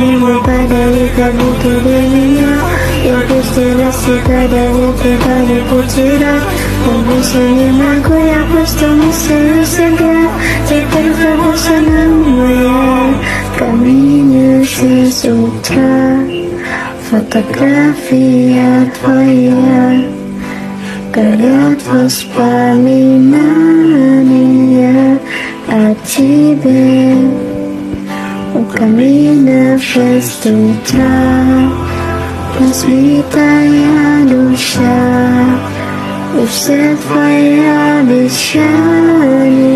мы падали, как будто для меня. Я пустилась, и когда выпадали потеря. Но больше не могу, я просто мыслю себя. Теперь хороша нам моя. Камень с утра. Фотография твоя. Горят воспоминания о тебе. У камина в 6 утра разбитая душа, и все твои обещания